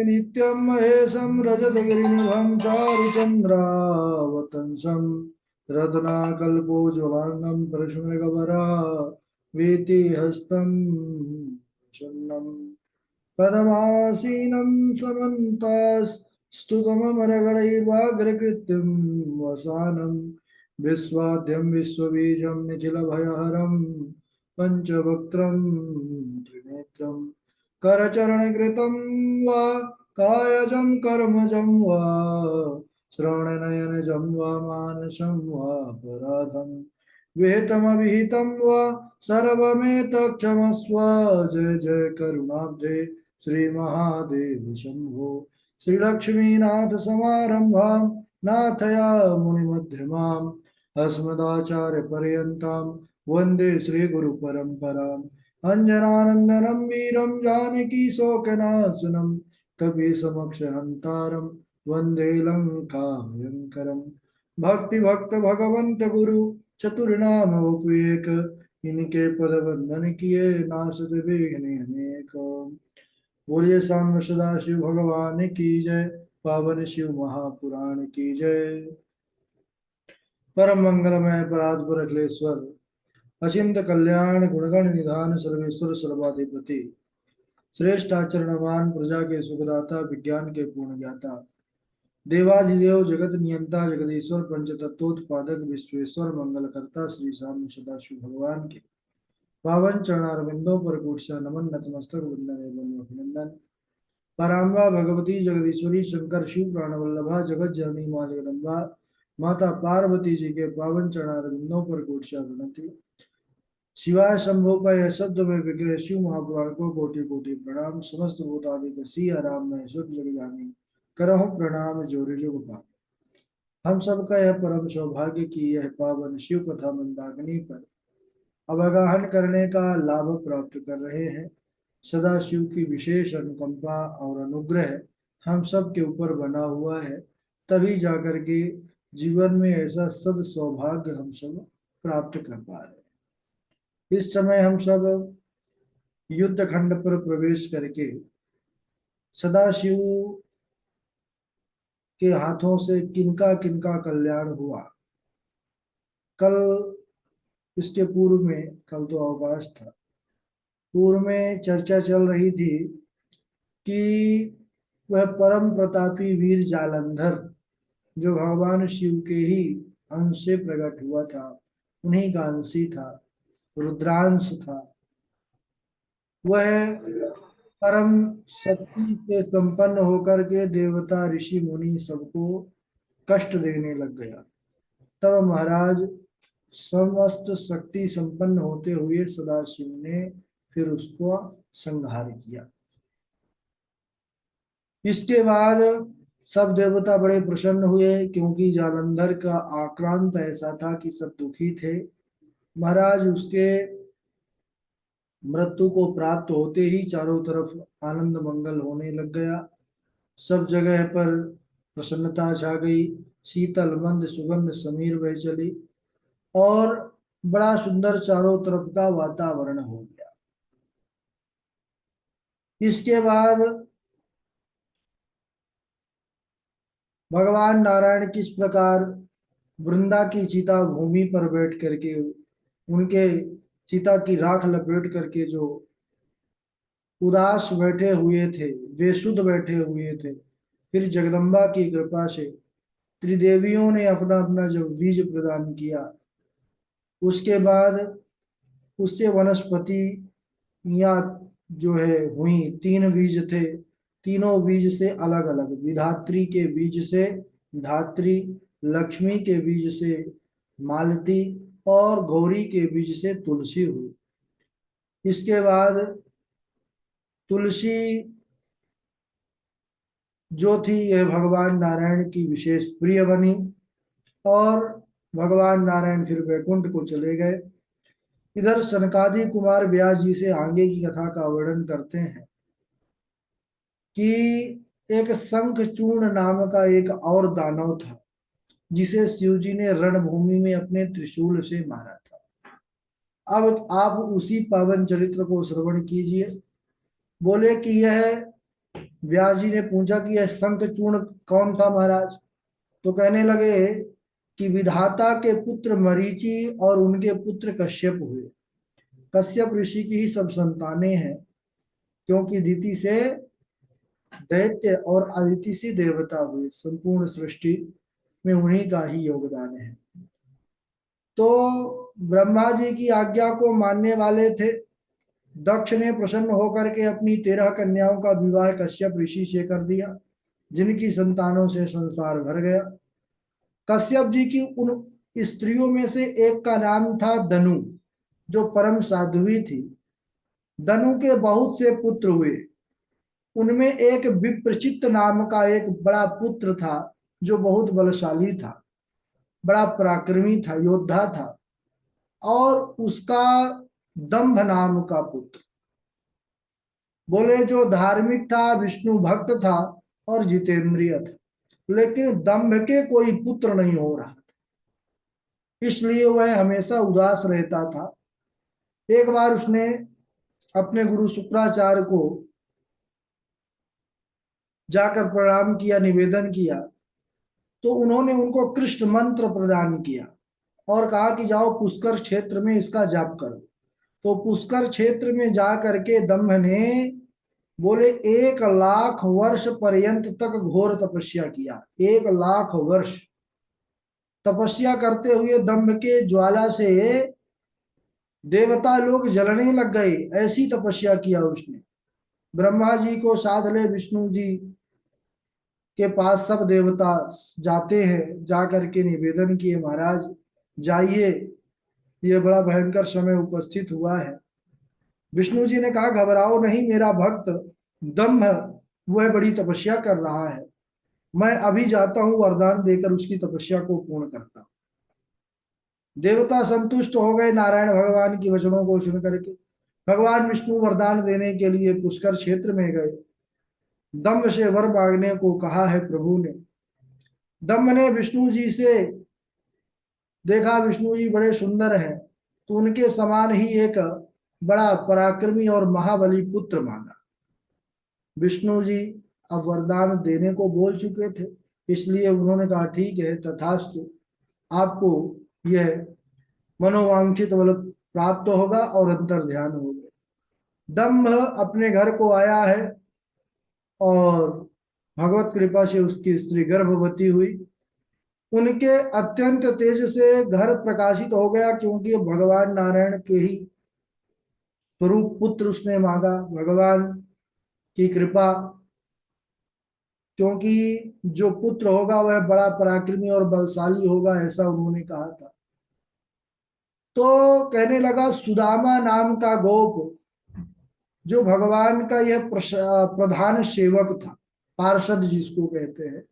नित्यं महेशं रजतगिरिनिभं चारुचन्द्रावतंसं रत्नाकल्पोज्ज्वलाङ्गं परशुमृगवरा वीतिहस्तं शन्नं पदमासीनं समन्तास्तुतममरगणैर्वाग्रकृत्यं वसानं विश्वाद्यं विश्वबीजं निखिलभयहरं पञ्चवक्त्रं त्रिनेत्रं करचरणकृतं वा कायजं कर्मजं वा श्रवणनयनजं वा मानसं वा पराधं विहितमविहितं वा सर्वमेतत्क्षमस्व। जय जय करुणाब्धे श्रीमहादेव शम्भो। श्रीलक्ष्मीनाथ समारंभां नाथयामुनिमध्यमाम् अस्मदाचार्यपर्यन्तां वन्दे श्रीगुरुपरम्पराम्। अंजनानंदनम वीरम जानकी शोकनाशनम कपीसमक्षहंतारम वंदे लंका भयंकरम। भक्ति भक्त भगवंत गुरु चतुर्नाम उपवेक इनके पद वंदन किए नासद विघ्न अनेक। बोलिए सांब सदा शिव भगवान की जय। पावन शिव महापुराण की जय। परम मंगलमय परात्पर अखिलेश्वर अचिंत कल्याण गुणगण निधान सर्वेश्वर सर्वाधिपति श्रेष्ठ आचरणवान प्रजा के सुखदाता विज्ञान के पूर्ण ज्ञाता देवाधिदेव जगत नियंता जगदीश्वर पंच तत्वोत्पादक विश्वेश्वर मंगलकर्ता श्री श्याम सदाशिव भगवान के पावन चरणारविंदों पर कोटि नमन नतमस्तक वंदन एवं अभिनंदन। पराम्बा भगवती जगदीश्वरी शंकर शिव प्राणवल्लभा जगत जननी माँ जगदम्बा माता पार्वती जी के पावन चरणारविंदों पर कोटि प्रणति। शिवाय शंभो का यह शब्द में विग्रह शिव महापुराण को कोटि कोटि प्रणाम। समस्त भूतादि सी आराम में शुभ जग जानी करहु प्रणाम जोरे जो गोपाल। हम सबका यह परम सौभाग्य की यह पावन शिव कथा मंदाकिनी पर अवगाहन करने का लाभ प्राप्त कर रहे हैं। सदा शिव की विशेष अनुकंपा और अनुग्रह हम सब के ऊपर बना हुआ है, तभी जाकर के जीवन में ऐसा सद सौभाग्य हम सब प्राप्त कर पा रहे हैं। इस समय हम सब युद्ध खंड पर प्रवेश करके सदाशिव के हाथों से किनका किनका कल्याण हुआ। कल इसके पूर्व में, कल तो अवकाश था, पूर्व में चर्चा चल रही थी कि वह परम प्रतापी वीर जालंधर जो भगवान शिव के ही अंश से प्रकट हुआ था, उन्हीं का अंशी था, रुद्रांश था, वह परम शक्ति से संपन्न होकर के देवता ऋषि मुनि सबको कष्ट देने लग गया। तब महाराज समस्त शक्ति संपन्न होते हुए सदाशिव ने फिर उसको संहार किया। इसके बाद सब देवता बड़े प्रसन्न हुए, क्योंकि जालंधर का आक्रांत ऐसा था कि सब दुखी थे। महाराज उसके मृत्यु को प्राप्त होते ही चारों तरफ आनंद मंगल होने लग गया। सब जगह पर प्रसन्नता छा गई, शीतल मंद सुगंध समीर बह चली और बड़ा सुंदर चारों तरफ का वातावरण हो गया। इसके बाद भगवान नारायण किस प्रकार वृंदा की चिता भूमि पर बैठ करके उनके चिता की राख लपेट करके जो उदास बैठे हुए थे, वे शुद्ध बैठे हुए थे, फिर जगदम्बा की कृपा से त्रिदेवियों ने अपना अपना जब बीज प्रदान किया, उसके बाद उससे वनस्पति या जो है हुई। तीन बीज थे, तीनों बीज से अलग अलग, विधात्री के बीज से धात्री, लक्ष्मी के बीज से मालती और गौरी के बीज से तुलसी हुई। इसके बाद तुलसी जो थी यह भगवान नारायण की विशेष प्रिय बनी और भगवान नारायण फिर वैकुंठ को चले गए। इधर सनकादि कुमार व्यास जी से आगे की कथा का वर्णन करते हैं कि एक शंखचूर्ण नाम का एक और दानव था, जिसे शिव जी ने रणभूमि में अपने त्रिशूल से मारा था। अब आप उसी पावन चरित्र को श्रवण कीजिए। बोले कि यह, व्यास जी ने पूछा कि यह शंखचूर्ण कौन था महाराज? तो कहने लगे कि विधाता के पुत्र मरीचि और उनके पुत्र कश्यप हुए। कश्यप ऋषि की ही सब संतानें हैं, क्योंकि दिति से दैत्य और अदिति से देवता हुए। संपूर्ण सृष्टि में उन्हीं का ही योगदान है। तो ब्रह्मा जी की आज्ञा को मानने वाले थे। दक्ष ने प्रसन्न होकर के अपनी 13 कन्याओं का विवाह कश्यप ऋषि से कर दिया, जिनकी संतानों से संसार भर गया। कश्यप जी की उन स्त्रियों में से एक का नाम था दनु, जो परम साध्वी थी। दनु के बहुत से पुत्र हुए। उनमें एक विप्रचित्त नाम का एक बड़ा पुत्र था, जो बहुत बलशाली था, बड़ा पराक्रमी था, योद्धा था। और उसका दंभ नाम का पुत्र, बोले जो धार्मिक था, विष्णु भक्त था और जितेंद्रिय था, लेकिन दंभ के कोई पुत्र नहीं हो रहा था, इसलिए वह हमेशा उदास रहता था। एक बार उसने अपने गुरु शुक्राचार्य को जाकर प्रणाम किया, निवेदन किया, तो उन्होंने उनको कृष्ण मंत्र प्रदान किया और कहा कि जाओ पुष्कर क्षेत्र में इसका जाप करो। तो पुष्कर क्षेत्र में जा करके दंभ ने, बोले 1 लाख वर्ष पर्यंत तक घोर तपस्या किया। 1 लाख वर्ष तपस्या करते हुए दंभ के ज्वाला से देवता लोग जलने लग गए, ऐसी तपस्या किया उसने। ब्रह्मा जी को साथ ले विष्णु जी के पास सब देवता जाते हैं, जा करके निवेदन किए, महाराज जाइए, ये बड़ा भयंकर समय उपस्थित हुआ है। विष्णु जी ने कहा घबराओ नहीं, मेरा भक्त दम्भ वह बड़ी तपस्या कर रहा है, मैं अभी जाता हूं, वरदान देकर उसकी तपस्या को पूर्ण करता हूं। देवता संतुष्ट हो गए नारायण भगवान की वचनों को सुन करके। भगवान विष्णु वरदान देने के लिए पुष्कर क्षेत्र में गए। दम्भ से वर मांगने को कहा है प्रभु ने। दम्भ ने विष्णु जी से देखा, विष्णु जी बड़े सुंदर हैं, तो उनके समान ही एक बड़ा पराक्रमी और महाबली पुत्र मांगा। विष्णु जी अब वरदान देने को बोल चुके थे, इसलिए उन्होंने कहा ठीक है, तथास्तु, आपको यह मनोवांछित बल प्राप्त होगा और अंतर ध्यान होगा। दम्भ अपने घर को आया है और भगवत कृपा से उसकी स्त्री गर्भवती हुई। उनके अत्यंत तेज से घर प्रकाशित हो गया, क्योंकि भगवान नारायण के ही स्वरूप पुत्र उसने मांगा। भगवान की कृपा, क्योंकि जो पुत्र होगा वह बड़ा पराक्रमी और बलशाली होगा, ऐसा उन्होंने कहा था। तो कहने लगा सुदामा नाम का गोप, जो भगवान का यह प्रधान सेवक था, पार्षद जिसको कहते हैं,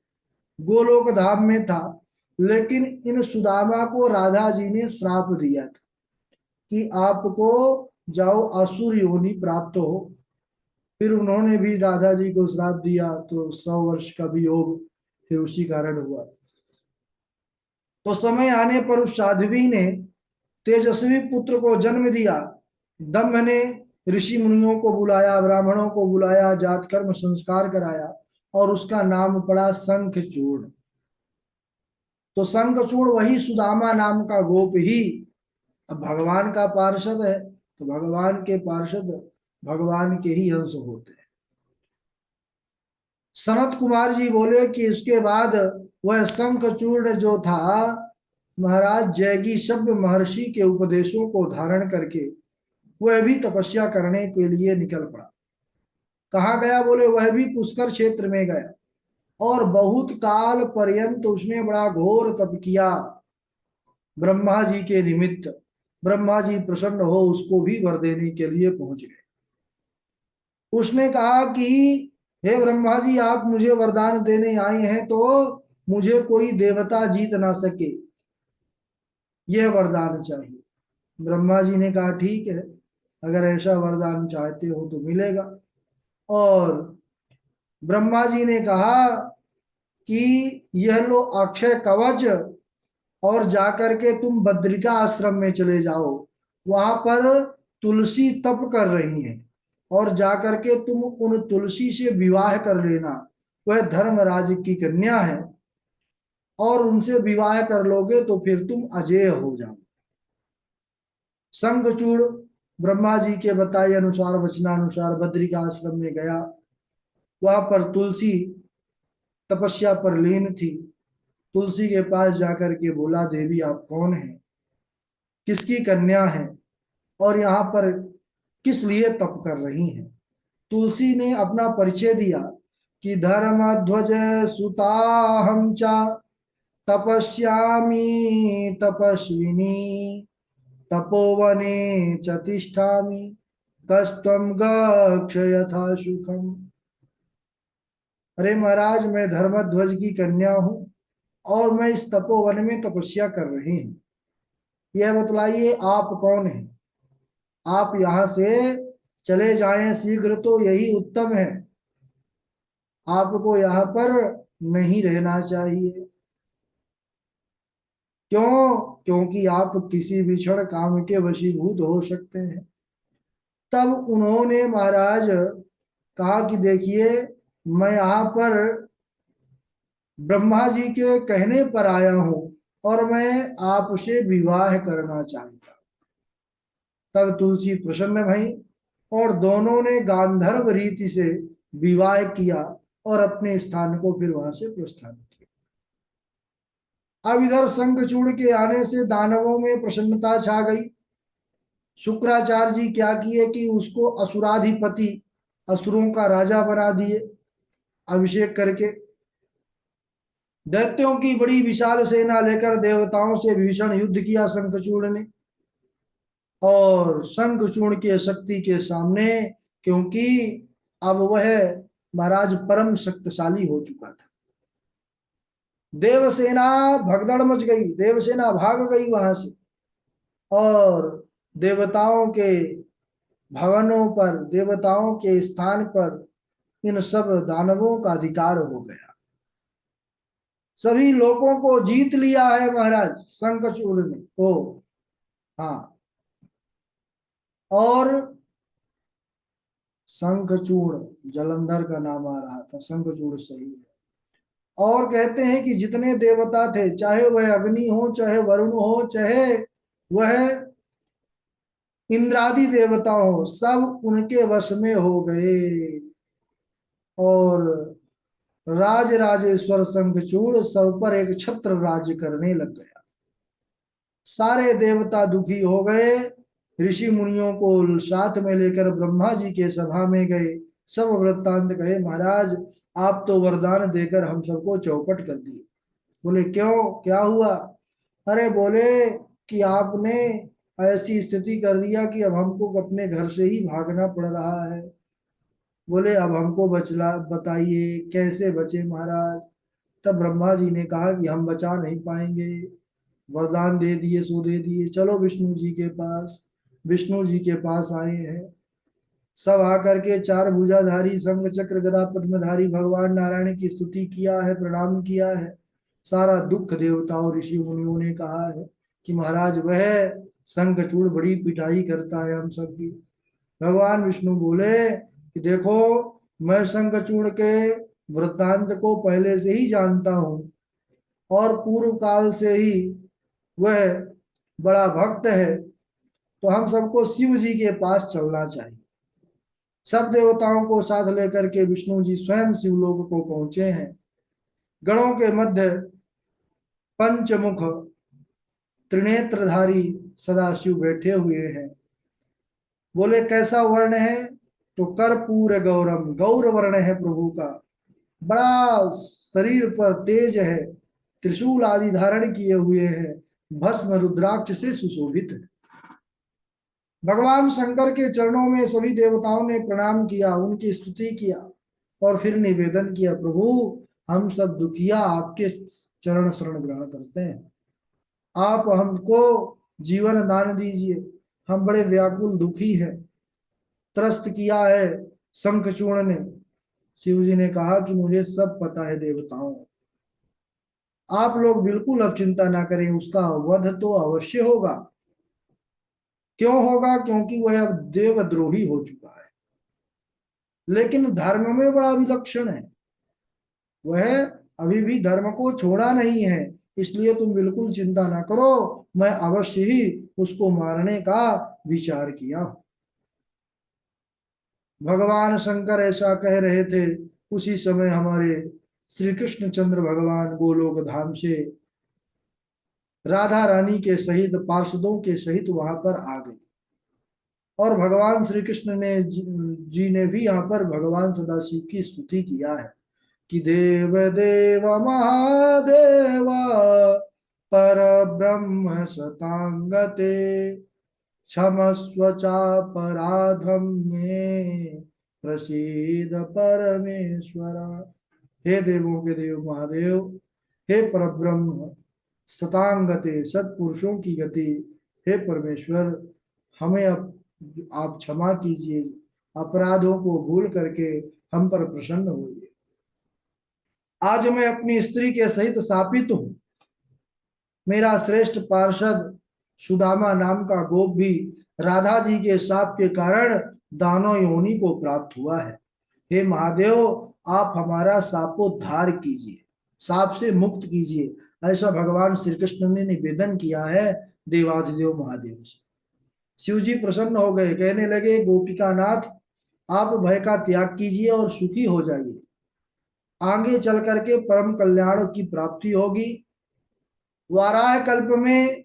गोलोक धाम में था। लेकिन इन सुदामा को राधा जी ने श्राप दिया था कि आपको जाओ असुर योनि प्राप्त हो। फिर उन्होंने भी राधा जी को श्राप दिया, तो 100 वर्ष का भी योग फिर उसी कारण हुआ। तो समय आने पर उस साध्वी ने तेजस्वी पुत्र को जन्म दिया। दम्भ ने ऋषि मुनियों को बुलाया, ब्राह्मणों को बुलाया, जात कर्म संस्कार कराया और उसका नाम पड़ा शंखचूर्ण। तो शंखचूर्ण वही सुदामा नाम का गोप ही अब भगवान का पार्षद है। तो भगवान के पार्षद भगवान के ही अंश होते हैं। सनत कुमार जी बोले कि इसके बाद वह शंखचूर्ण जो था, महाराज जैगी शब्द महर्षि के उपदेशों को धारण करके वह भी तपस्या करने के लिए निकल पड़ा। कहाँ गया? बोले वह भी पुष्कर क्षेत्र में गया और बहुत काल पर्यंत उसने बड़ा घोर तप किया ब्रह्मा जी के निमित्त। ब्रह्मा जी प्रसन्न हो उसको भी वर देने के लिए पहुंच गए। उसने कहा कि हे ब्रह्मा जी, आप मुझे वरदान देने आए हैं, तो मुझे कोई देवता जीत ना सके, यह वरदान चाहिए। ब्रह्मा जी ने कहा ठीक है, अगर ऐसा वरदान चाहते हो तो मिलेगा। और ब्रह्मा जी ने कहा कि यह लो अक्षय कवच, और जाकर के तुम बद्रिका आश्रम में चले जाओ, वहां पर तुलसी तप कर रही हैं, और जाकर के तुम उन तुलसी से विवाह कर लेना, वह धर्मराज की कन्या है, और उनसे विवाह कर लोगे तो फिर तुम अजेय हो जाओ। शंखचूड़ ब्रह्मा जी के बताए अनुसार, वचनानुसार बद्री का आश्रम में गया। वहां पर तुलसी तपस्या पर लीन थी। तुलसी के पास जाकर के बोला, देवी आप कौन हैं, किसकी कन्या हैं, और यहाँ पर किस लिए तप कर रही हैं। तुलसी ने अपना परिचय दिया कि धर्मध्वज सुताहम च तपस्यामि तपस्विनी तपोवने च तिष्ठामि कस्त्वं गच्छ यथा सुखम। अरे महाराज, मैं धर्मध्वज की कन्या हूं और मैं इस तपोवन में तपस्या कर रही हूँ। यह बतलाइए आप कौन हैं। आप यहाँ से चले जाएं शीघ्र तो यही उत्तम है, आपको यहाँ पर नहीं रहना चाहिए। क्यों? क्योंकि आप किसी भी क्षण काम के वशीभूत हो सकते हैं। तब उन्होंने महाराज कहा कि देखिए, मैं यहाँ पर ब्रह्मा जी के कहने पर आया हूं और मैं आपसे विवाह करना चाहता। तब तुलसी प्रसन्न भई और दोनों ने गांधर्व रीति से विवाह किया और अपने स्थान को फिर वहां से प्रस्थान किया। अब इधर शंखचूड़ के आने से दानवों में प्रसन्नता छा गई। शुक्राचार्य जी क्या किए कि उसको असुराधिपति, असुरों का राजा बना दिए अभिषेक करके। दैत्यों की बड़ी विशाल सेना लेकर देवताओं से भीषण युद्ध किया शंखचूड़ ने। और शंखचूड़ की शक्ति के सामने, क्योंकि अब वह महाराज परम शक्तिशाली हो चुका था, देवसेना भगदड़ मच गई, देवसेना भाग गई वहां से, और देवताओं के भवनों पर, देवताओं के स्थान पर इन सब दानवों का अधिकार हो गया। सभी लोगों को जीत लिया है महाराज शंखचूड़ ने। ओ हाँ, और शंखचूड़ जलंधर का नाम आ रहा था, शंखचूड़ सही है। और कहते हैं कि जितने देवता थे, चाहे वह अग्नि हो, चाहे वरुण हो, चाहे वह इंद्रादि देवता हो, सब उनके वश में हो गए। और राज राजेश्वर शंखचूड़ सब पर एक छत्र राज्य करने लग गया। सारे देवता दुखी हो गए। ऋषि मुनियों को साथ में लेकर ब्रह्मा जी के सभा में गए, सब वृत्तांत कहे। महाराज, आप तो वरदान देकर हम सबको चौपट कर दिए। बोले क्यों, क्या हुआ? अरे बोले कि आपने ऐसी स्थिति कर दिया कि अब हमको अपने घर से ही भागना पड़ रहा है। बोले अब हमको बचला बताइए कैसे बचे महाराज। तब ब्रह्मा जी ने कहा कि हम बचा नहीं पाएंगे, वरदान दे दिए सो दे दिए, चलो विष्णु जी के पास। विष्णु जी के पास आए हैं सब, आकर के चार भुजाधारी शंख चक्र गदा पद्मधारी भगवान नारायण की स्तुति किया है, प्रणाम किया है। सारा दुख देवताओं ऋषि मुनियों ने कहा है कि महाराज वह शंखचूड़ बड़ी पिटाई करता है हम सबकी। भगवान विष्णु बोले कि देखो, मैं शंखचूड़ के वृत्तांत को पहले से ही जानता हूँ, और पूर्व काल से ही वह बड़ा भक्त है, तो हम सबको शिव जी के पास चलना चाहिए। सब देवताओं को साथ लेकर के विष्णु जी स्वयं शिवलोक को पहुंचे हैं। गणों के मध्य पंचमुख त्रिनेत्रधारी सदाशिव बैठे हुए हैं। बोले कैसा वर्ण है? तो कर्पूर गौरम, गौर वर्ण है प्रभु का, बड़ा शरीर पर तेज है, त्रिशूल आदि धारण किए हुए हैं, भस्म रुद्राक्ष से सुशोभित है। भगवान शंकर के चरणों में सभी देवताओं ने प्रणाम किया, उनकी स्तुति किया और फिर निवेदन किया, प्रभु हम सब दुखिया आपके चरण शरण ग्रहण करते हैं, आप हमको जीवन दान दीजिए, हम बड़े व्याकुल दुखी हैं, त्रस्त किया है शंखचूड़ ने। शिव जी ने कहा कि मुझे सब पता है देवताओं, आप लोग बिल्कुल अब चिंता ना करें, उसका वध तो अवश्य होगा। क्यों होगा? क्योंकि वह अब देवद्रोही हो चुका है। लेकिन धर्म में बड़ा विलक्षण है। वह अभी भी धर्म को छोड़ा नहीं है, इसलिए तुम बिल्कुल चिंता ना करो, मैं अवश्य ही उसको मारने का विचार किया। भगवान शंकर ऐसा कह रहे थे, उसी समय हमारे श्री कृष्ण चंद्र भगवान गोलोक धाम से राधा रानी के सहित पार्षदों के सहित वहां पर आ गए। और भगवान श्री कृष्ण ने जी ने भी यहाँ पर भगवान सदाशिव की स्तुति किया है कि देव देव महादेव पर ब्रह्म सतांगते क्षमस्व चापराधम में प्रसीद परमेश्वरा। हे देवों के देव महादेव, हे परब्रह्म सतांगते सत्पुरुषों की गति, हे परमेश्वर, हमें आप क्षमा कीजिए, अपराधों को भूल करके हम पर प्रसन्न होइए। आज मैं अपनी स्त्री के सहित शापित हूँ। मेरा श्रेष्ठ पार्षद सुदामा नाम का गोप भी राधा जी के शाप के कारण दानव योनि को प्राप्त हुआ है। हे महादेव, आप हमारा शापोद्धार कीजिए, शाप से मुक्त कीजिए। ऐसा भगवान श्री कृष्ण ने निवेदन किया है देवाधिदेव महादेव से। शिव जी प्रसन्न हो गए, कहने लगे गोपिका नाथ, आप भय का त्याग कीजिए और सुखी हो जाइए। आगे चल करके परम कल्याण की प्राप्ति होगी। वाराह कल्प में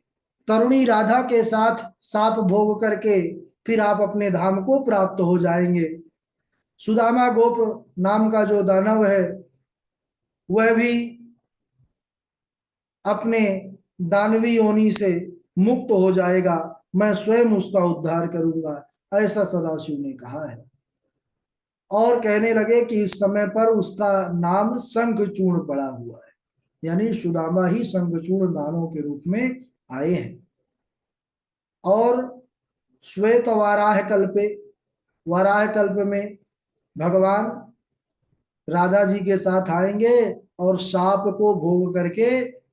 तरुणी राधा के साथ साप भोग करके फिर आप अपने धाम को प्राप्त हो जाएंगे। सुदामा गोप नाम का जो दानव है वह भी अपने दानवी योनि से मुक्त हो जाएगा, मैं स्वयं उसका उद्धार करूंगा, ऐसा सदाशिव ने कहा है। और कहने लगे कि इस समय पर उसका नाम शंखचूर्ण पड़ा हुआ है, यानी सुदामा ही शंखचूर्ण दानों के रूप में आए हैं। और श्वेत वाराह कल्पे, वाराह कल्प में भगवान राधा जी के साथ आएंगे और साप को भोग करके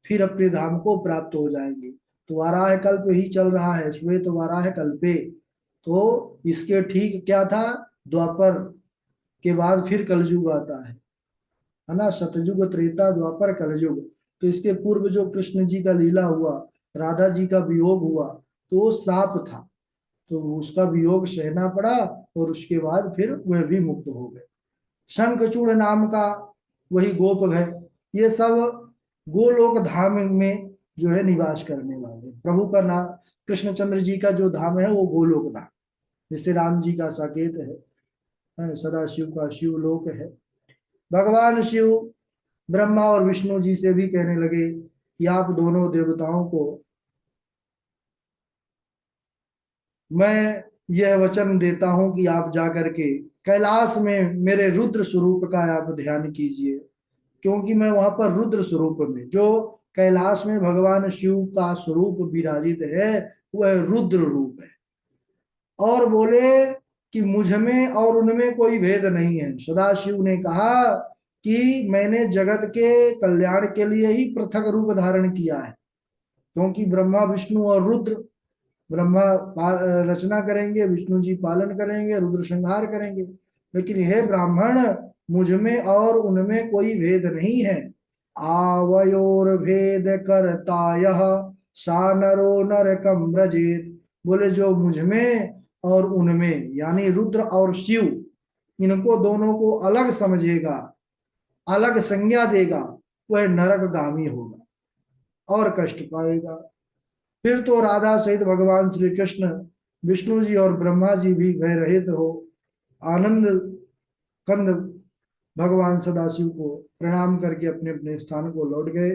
फिर अपने धाम को प्राप्त हो जाएंगे। तो वाराह कल्प ही चल रहा है, श्वेत वाराह कल्पे। तो इसके ठीक क्या था, द्वापर के बाद फिर कलयुग आता है ना, सतयुग त्रेता द्वापर कलयुग। तो इसके पूर्व जो कृष्ण जी का लीला हुआ, राधा जी का वियोग हुआ, तो वो साप था, तो उसका वियोग सहना पड़ा और उसके बाद फिर वह भी मुक्त हो गए। शंखचूड़ नाम का वही गोप है। ये सब गोलोक धाम में जो है निवास करने वाले प्रभु का नाम, कृष्णचंद्र जी का जो धाम है वो गोलोक धाम, जिससे राम जी का साकेत है, सदा शिव का शिवलोक है। भगवान शिव ब्रह्मा और विष्णु जी से भी कहने लगे कि आप दोनों देवताओं को मैं यह वचन देता हूं कि आप जाकर के कैलाश में मेरे रुद्र स्वरूप का आप ध्यान कीजिए, क्योंकि मैं वहां पर रुद्र स्वरूप में, जो कैलाश में भगवान शिव का स्वरूप विराजित है वह रुद्र रूप है। और बोले कि मुझ में और उनमें कोई भेद नहीं है। सदाशिव ने कहा कि मैंने जगत के कल्याण के लिए ही पृथक रूप धारण किया है, क्योंकि ब्रह्मा विष्णु और रुद्र, ब्रह्मा रचना करेंगे, विष्णु जी पालन करेंगे, रुद्र संहार करेंगे। लेकिन हे ब्राह्मण, मुझ में और उनमें कोई भेद नहीं है। आवयोर भेद करता यह सा नरो नरकम व्रजेत। बोले जो मुझ में और उनमें यानी रुद्र और शिव, इनको दोनों को अलग समझेगा, अलग संज्ञा देगा, वह नरकगामी होगा और कष्ट पाएगा। फिर तो राधा सहित भगवान श्री कृष्ण, विष्णु जी और ब्रह्मा जी भी भय रहित हो आनंद कंद भगवान सदाशिव को प्रणाम करके अपने अपने स्थान को लौट गए।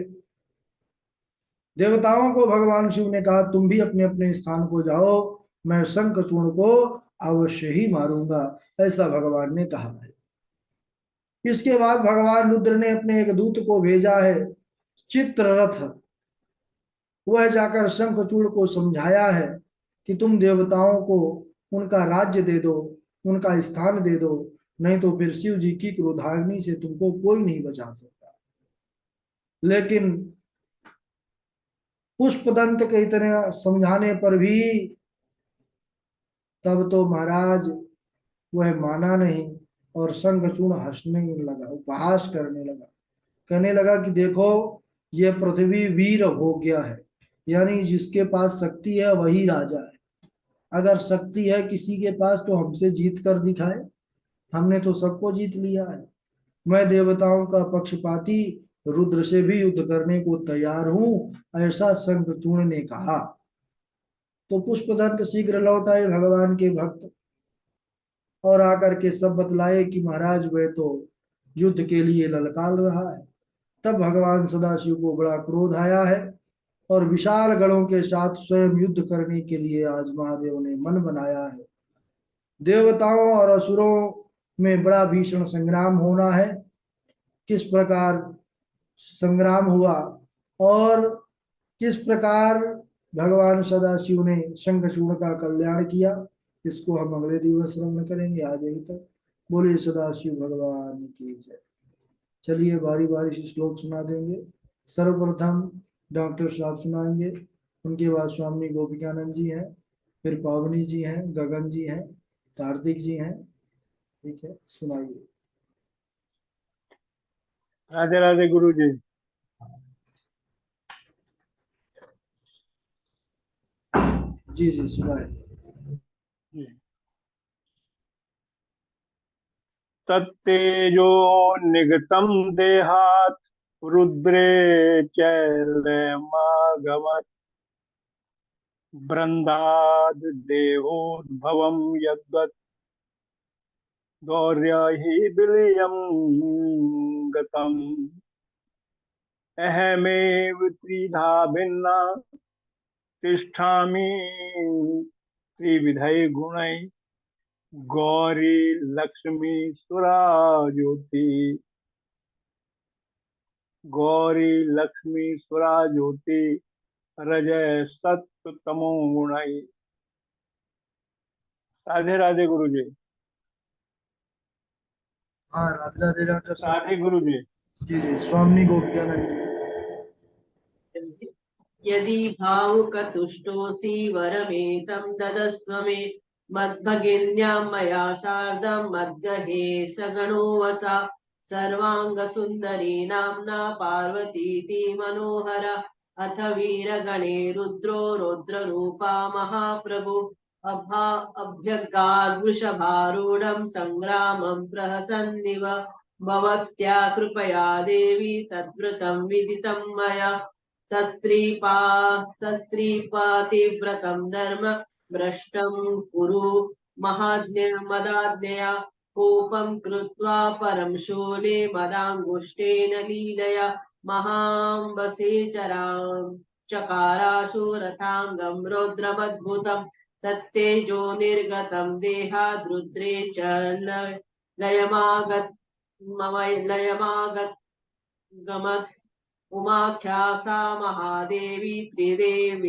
देवताओं को भगवान शिव ने कहा तुम भी अपने अपने स्थान को जाओ, मैं शंखचूर्ण को अवश्य ही मारूंगा, ऐसा भगवान ने कहा है। इसके बाद भगवान रुद्र ने अपने एक दूत को भेजा है, चित्ररथ। वह जाकर शंखचूड़ को समझाया है कि तुम देवताओं को उनका राज्य दे दो, उनका स्थान दे दो, नहीं तो फिर शिव जी की क्रोधाग्नि से तुमको कोई नहीं बचा सकता। लेकिन पुष्पदंत के इतने समझाने पर भी तब तो महाराज वह माना नहीं। और शंखचूड़ हंसने लगा, उपहास करने लगा, कहने लगा कि देखो, ये पृथ्वी वीर हो गया है, यानी जिसके पास शक्ति है वही राजा है। अगर शक्ति है किसी के पास तो हमसे जीत कर दिखाए, हमने तो सबको जीत लिया है। मैं देवताओं का पक्षपाती, रुद्र से भी युद्ध करने को तैयार हूं, ऐसा शंखचूड़ ने कहा। तो पुष्पदंत शीघ्र लौट आए भगवान के भक्त, और आकर के सब बतलाए कि महाराज वह तो युद्ध के लिए ललकार रहा है। तब भगवान सदाशिव को बड़ा क्रोध आया है, और विशाल गणों के साथ स्वयं युद्ध करने के लिए आज महादेव ने मन बनाया है। देवताओं और असुरों में बड़ा भीषण संग्राम होना है। किस प्रकार संग्राम हुआ और किस प्रकार भगवान सदाशिव ने शंखचूड़ का कल्याण किया, इसको हम अगले दिवस श्रवण करेंगे। आज यही तक। बोलिए सदाशिव भगवान की जय। चलिए बारी बारी से श्लोक सुना देंगे। सर्वप्रथम डॉक्टर साहब सुनाएंगे, उनके बाद स्वामी गोपिकानंद जी हैं, फिर पावनी जी हैं, गगन जी हैं, कार्तिक जी हैं। ठीक है, सुनाइए। राधे राधे गुरु जी। जी जी सुनाए। तत्तेजो निगतम देहात रुद्रे चैलमागमत् बृंदाद देहोद्भवम यद्वत् गौर्य हि विलियम गतम अहमेव त्रिधा भिन्ना तिष्ठामि त्रिविधै गुणै गौरी लक्ष्मी सुरा ज्योति गौरी लक्ष्मी सुरा ज्योति रजय सत्व तमो गुणाई। राधे राधे गुरु जी। हाँ राधे राधे डॉक्टर राधे साहब। गुरु जी। जी जी स्वामी गोपिकानंद जी। यदि भावुकतुष्टोऽसि वरमेतं ददस्व मे मद्भगिन्यां मया सार्धं मद्गहे सगणो वसा सर्वाङ्गसुन्दरी नाम्ना पार्वतीति मनोहर अथ वीरगणे रुद्रो रौद्ररूपा महाप्रभु अभ्यगाद्वृषभारूढं सङ्ग्रामं प्रहसन्निव भवत्या कृपया देवी तद्व्रतं विदितं मया तस्त्रीपातिव्रतं धर्म भ्रष्टं कुरु मदाज्ञया कोपं कृत्वा परं शूले मदाङ्गुष्ठेन लीलया महाम्बसे चकाराशूरथाङ्गं रौद्रमद्भुतं तत्तेजो निर्गतं देहाद्रुद्रे च लयमागत गमत् उमाख्या सा महादेवी त्रिदेव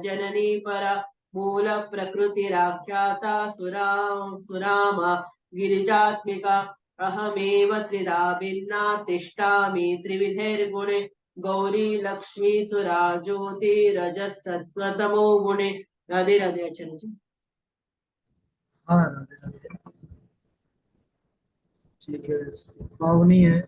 जननी परा मूल प्रकृतिराख्याता सुरामा गिरिजात्मिका अहमेव त्रिधा भिन्ना तिष्ठामि त्रिविधैर्गुणे गौरी लक्ष्मी सुरा ज्योति रजसत्वतमो गुणे। राधे राधे आचार्य जी। हाँ राधे राधे। ठीक है, पावनी है।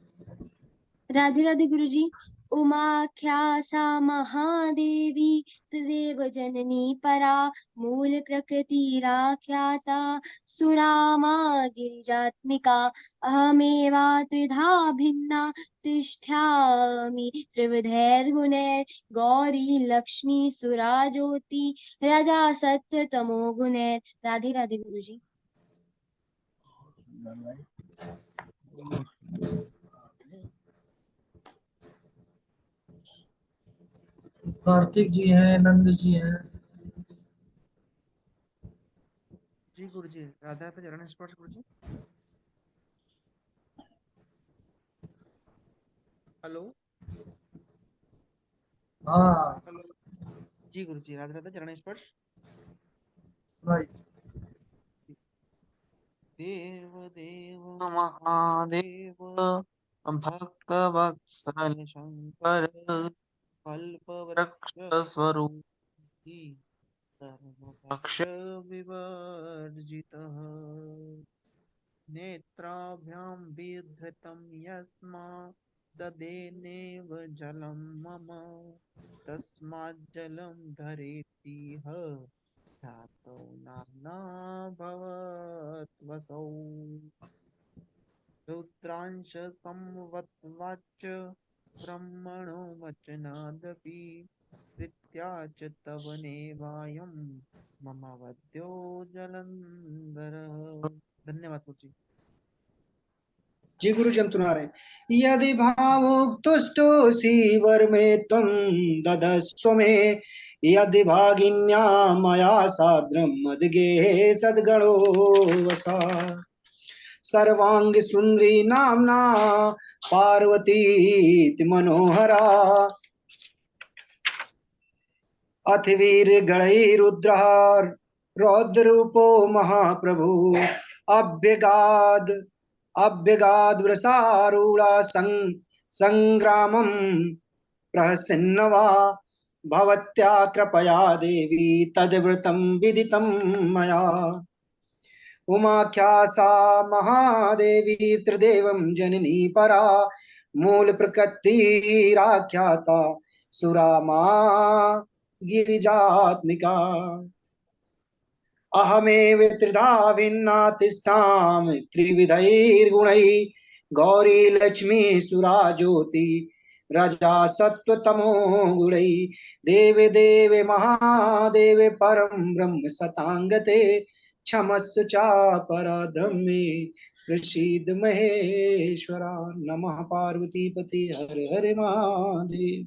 राधे राधे गुरु जी। उमाख्या सा महादेवी त्रिदेव जननी परा मूल प्रकृतिराख्याता सुरामा गिरिजात्मिका अहमेवा त्रिधा भिन्ना तिष्ठामि त्रिविधैर्गुणैर् गौरी लक्ष्मी सुरा ज्योति राजा सत्व तमो गुणैर्। राधे राधे गुरु जी। कार्तिक जी हैं, नंद जी हैं। जी गुरु जी। राधा पे चरण स्पर्श गुरु जी। हेलो हाँ हेलो। जी गुरु जी। राधा राधा चरण स्पर्श। राइट। देव देव महादेव भक्त वत्सल शंकर कल्प वृक्ष स्वरूप सर्व पक्ष विवर्जितः नेत्राभ्यां विधृतं यस्मा ददेनेव जलं मम तस्माज्जलं धरेतिह ध्यातो नाम्ना भवत्वसौ रुद्रांश संवत्वाच ब्रह्मणो वचनादपि प्रीत्या च तव नेवायं मम वद्यो जलंधर। धन्यवाद गुरुजी। जी गुरु जी हम सुना रहे हैं। यदि भावुक्तुष्टोऽसि वर में त्वं ददस्व मे यदि भागिन्या मया साद्रं मदगे सद्गणो वसा सर्वांग सुंदरी नामना पार्वती मनोहरा अथ वीर गणैरुद्रः रौद्ररूपो महाप्रभु अभ्यगाद अभ्यगाद वृषारूढ़ा संग्रामं प्रहसन्नवा भवत्या कृपया देवी तद्व्रतं विदितं मया उमाख्या सा महादेवी त्रिदेवं जननी परा मूल प्रकृतिराख्याता सुरामा गिरिजात्मिका अहमेव त्रिधा भिन्ना तिष्ठामि त्रिविधैर्गुणैः गौरी लक्ष्मी सुरा ज्योति रजा सत्वतमो गुणैः देवे देवे महादेवे परं ब्रह्म सतांगते क्षमस्व चापराधम्मे प्रसीद महेश्वरा नमः पार्वती पते हर हर महादेव।